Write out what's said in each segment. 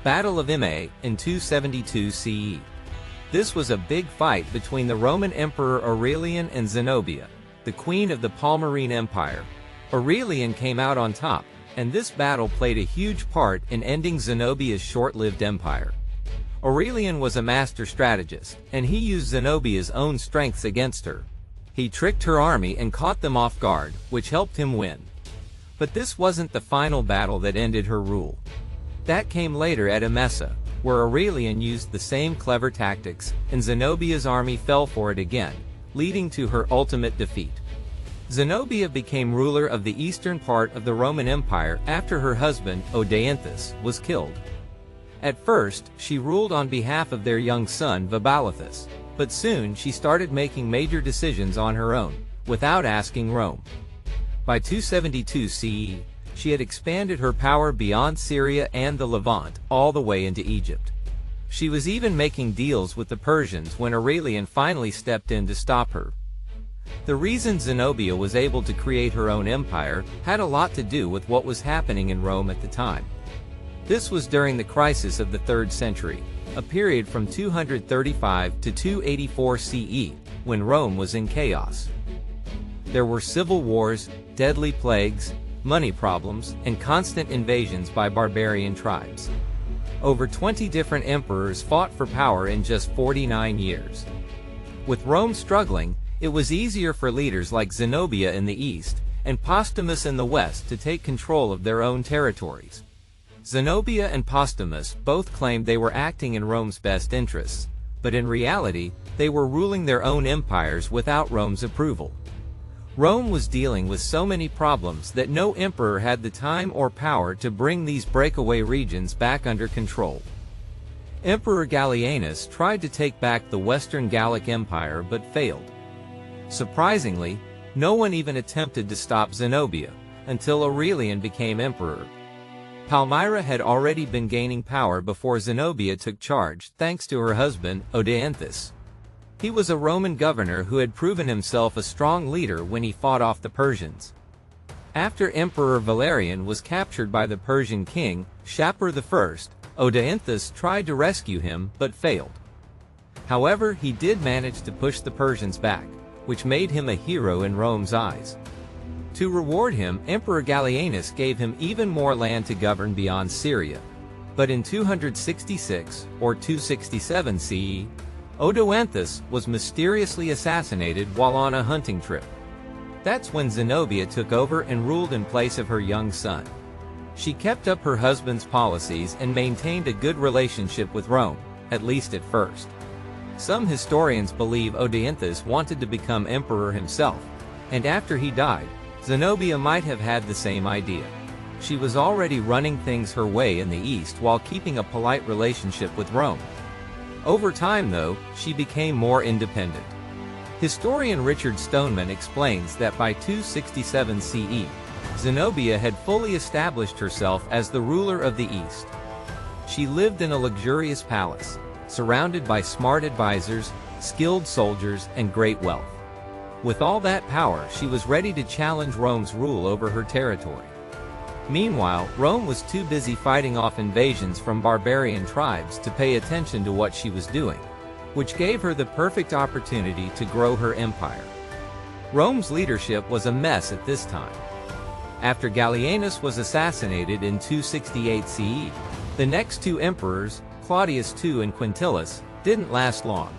Battle of Immae in 272 CE. This was a big fight between the Roman Emperor Aurelian and Zenobia, the queen of the Palmyrene Empire. Aurelian came out on top, and this battle played a huge part in ending Zenobia's short-lived empire. Aurelian was a master strategist, and he used Zenobia's own strengths against her. He tricked her army and caught them off guard, which helped him win. But this wasn't the final battle that ended her rule. That came later at Emesa, where Aurelian used the same clever tactics, and Zenobia's army fell for it again, leading to her ultimate defeat. Zenobia became ruler of the eastern part of the Roman Empire after her husband, Odeanthus, was killed. At first, she ruled on behalf of their young son Vabalithus, but soon she started making major decisions on her own, without asking Rome. By 272 CE, she had expanded her power beyond Syria and the Levant, all the way into Egypt. She was even making deals with the Persians when Aurelian finally stepped in to stop her. The reason Zenobia was able to create her own empire had a lot to do with what was happening in Rome at the time. This was during the crisis of the 3rd century, a period from 235 to 284 CE, when Rome was in chaos. There were civil wars, deadly plagues, money problems, and constant invasions by barbarian tribes. Over 20 different emperors fought for power in just 49 years. With Rome struggling, it was easier for leaders like Zenobia in the east and Postumus in the west to take control of their own territories. Zenobia and Postumus both claimed they were acting in Rome's best interests, but in reality, they were ruling their own empires without Rome's approval. Rome was dealing with so many problems that no emperor had the time or power to bring these breakaway regions back under control. Emperor Gallienus tried to take back the Western Gallic Empire but failed. Surprisingly, no one even attempted to stop Zenobia, until Aurelian became emperor. Palmyra had already been gaining power before Zenobia took charge, thanks to her husband, Odeanthus. He was a Roman governor who had proven himself a strong leader when he fought off the Persians. After Emperor Valerian was captured by the Persian king, Shapur I, Odeanthus tried to rescue him but failed. However, he did manage to push the Persians back, which made him a hero in Rome's eyes. To reward him, Emperor Gallienus gave him even more land to govern beyond Syria. But in 266 or 267 CE, Odeanthus was mysteriously assassinated while on a hunting trip. That's when Zenobia took over and ruled in place of her young son. She kept up her husband's policies and maintained a good relationship with Rome, at least at first. Some historians believe Odeanthus wanted to become emperor himself, and after he died, Zenobia might have had the same idea. She was already running things her way in the east while keeping a polite relationship with Rome. Over time, though, she became more independent. Historian Richard Stoneman explains that by 267 CE, Zenobia had fully established herself as the ruler of the East. She lived in a luxurious palace, surrounded by smart advisors, skilled soldiers, and great wealth. With all that power, she was ready to challenge Rome's rule over her territory. Meanwhile, Rome was too busy fighting off invasions from barbarian tribes to pay attention to what she was doing, which gave her the perfect opportunity to grow her empire. Rome's leadership was a mess at this time. After Gallienus was assassinated in 268 CE, the next two emperors, Claudius II and Quintillus, didn't last long.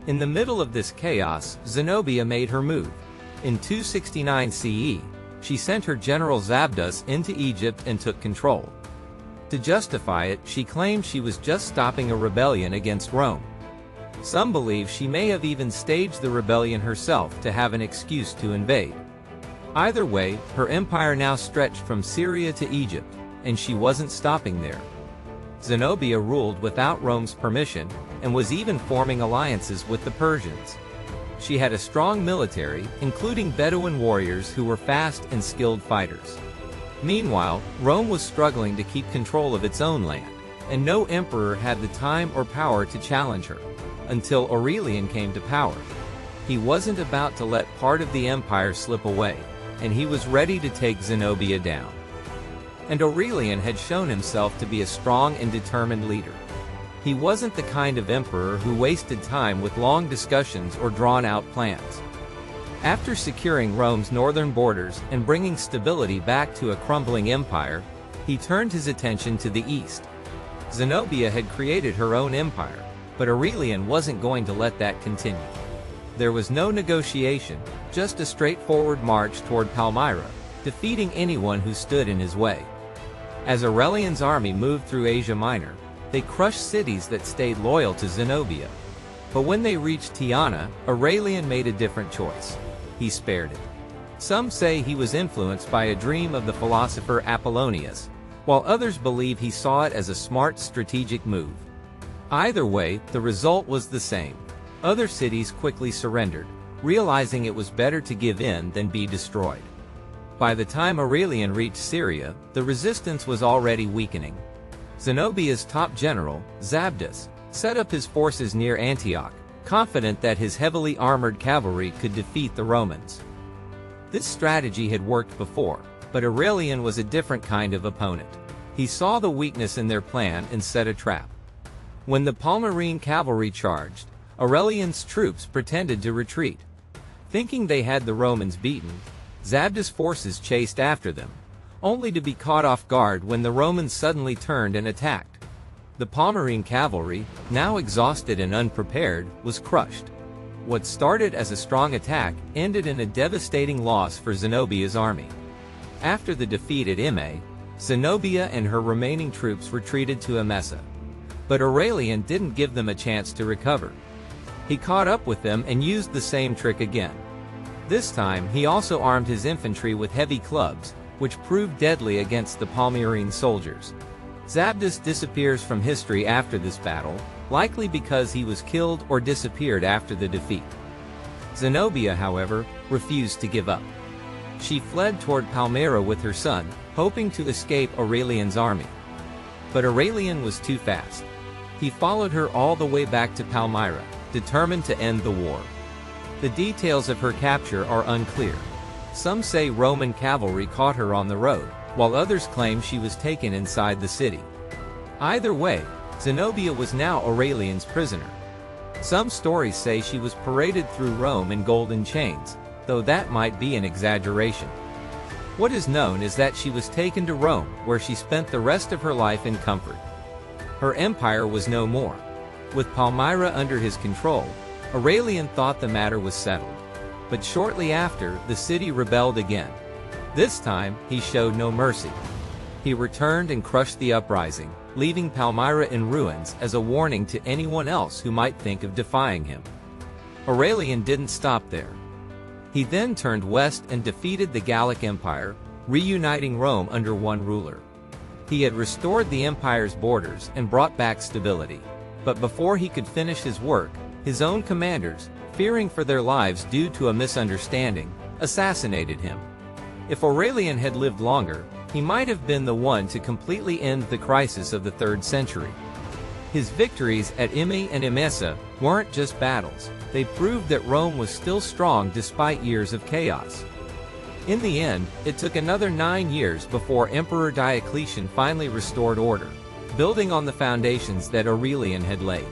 In the middle of this chaos, Zenobia made her move. In 269 CE, she sent her general Zabdus into Egypt and took control. To justify it, she claimed she was just stopping a rebellion against Rome. Some believe she may have even staged the rebellion herself to have an excuse to invade. Either way, her empire now stretched from Syria to Egypt, and she wasn't stopping there. Zenobia ruled without Rome's permission, and was even forming alliances with the Persians. She had a strong military, including Bedouin warriors who were fast and skilled fighters. Meanwhile, Rome was struggling to keep control of its own land, and no emperor had the time or power to challenge her, until Aurelian came to power. He wasn't about to let part of the empire slip away, and he was ready to take Zenobia down. and Aurelian had shown himself to be a strong and determined leader. He wasn't the kind of emperor who wasted time with long discussions or drawn-out plans. After securing Rome's northern borders and bringing stability back to a crumbling empire, he turned his attention to the east. Zenobia had created her own empire, but Aurelian wasn't going to let that continue. There was no negotiation, just a straightforward march toward Palmyra, defeating anyone who stood in his way. As Aurelian's army moved through Asia Minor, they crushed cities that stayed loyal to Zenobia. But when they reached Tyana, Aurelian made a different choice. He spared it. Some say he was influenced by a dream of the philosopher Apollonius, while others believe he saw it as a smart strategic move. Either way, the result was the same. Other cities quickly surrendered, realizing it was better to give in than be destroyed. By the time Aurelian reached Syria, the resistance was already weakening. Zenobia's top general, Zabdas, set up his forces near Antioch, confident that his heavily armored cavalry could defeat the Romans. This strategy had worked before, but Aurelian was a different kind of opponent. He saw the weakness in their plan and set a trap. When the Palmyrene cavalry charged, Aurelian's troops pretended to retreat. Thinking they had the Romans beaten, Zabdas' forces chased after them, only to be caught off guard when the Romans suddenly turned and attacked. The Palmyrene cavalry, now exhausted and unprepared, was crushed. What started as a strong attack ended in a devastating loss for Zenobia's army. After the defeat at Immae, Zenobia and her remaining troops retreated to Emesa. But Aurelian didn't give them a chance to recover. He caught up with them and used the same trick again. This time he also armed his infantry with heavy clubs, which proved deadly against the Palmyrene soldiers. Zabdas disappears from history after this battle, likely because he was killed or disappeared after the defeat. Zenobia, however, refused to give up. She fled toward Palmyra with her son, hoping to escape Aurelian's army. But Aurelian was too fast. He followed her all the way back to Palmyra, determined to end the war. The details of her capture are unclear. Some say Roman cavalry caught her on the road, while others claim she was taken inside the city. Either way, Zenobia was now Aurelian's prisoner. Some stories say she was paraded through Rome in golden chains, though that might be an exaggeration. What is known is that she was taken to Rome, where she spent the rest of her life in comfort. Her empire was no more. With Palmyra under his control, Aurelian thought the matter was settled. But shortly after, the city rebelled again. This time, he showed no mercy. He returned and crushed the uprising, leaving Palmyra in ruins as a warning to anyone else who might think of defying him. Aurelian didn't stop there. He then turned west and defeated the Gallic Empire, reuniting Rome under one ruler. He had restored the empire's borders and brought back stability. But before he could finish his work, his own commanders, fearing for their lives due to a misunderstanding, assassinated him. If Aurelian had lived longer, he might have been the one to completely end the crisis of the 3rd century. His victories at Immae and Emesa weren't just battles, they proved that Rome was still strong despite years of chaos. In the end, it took another 9 years before Emperor Diocletian finally restored order, building on the foundations that Aurelian had laid.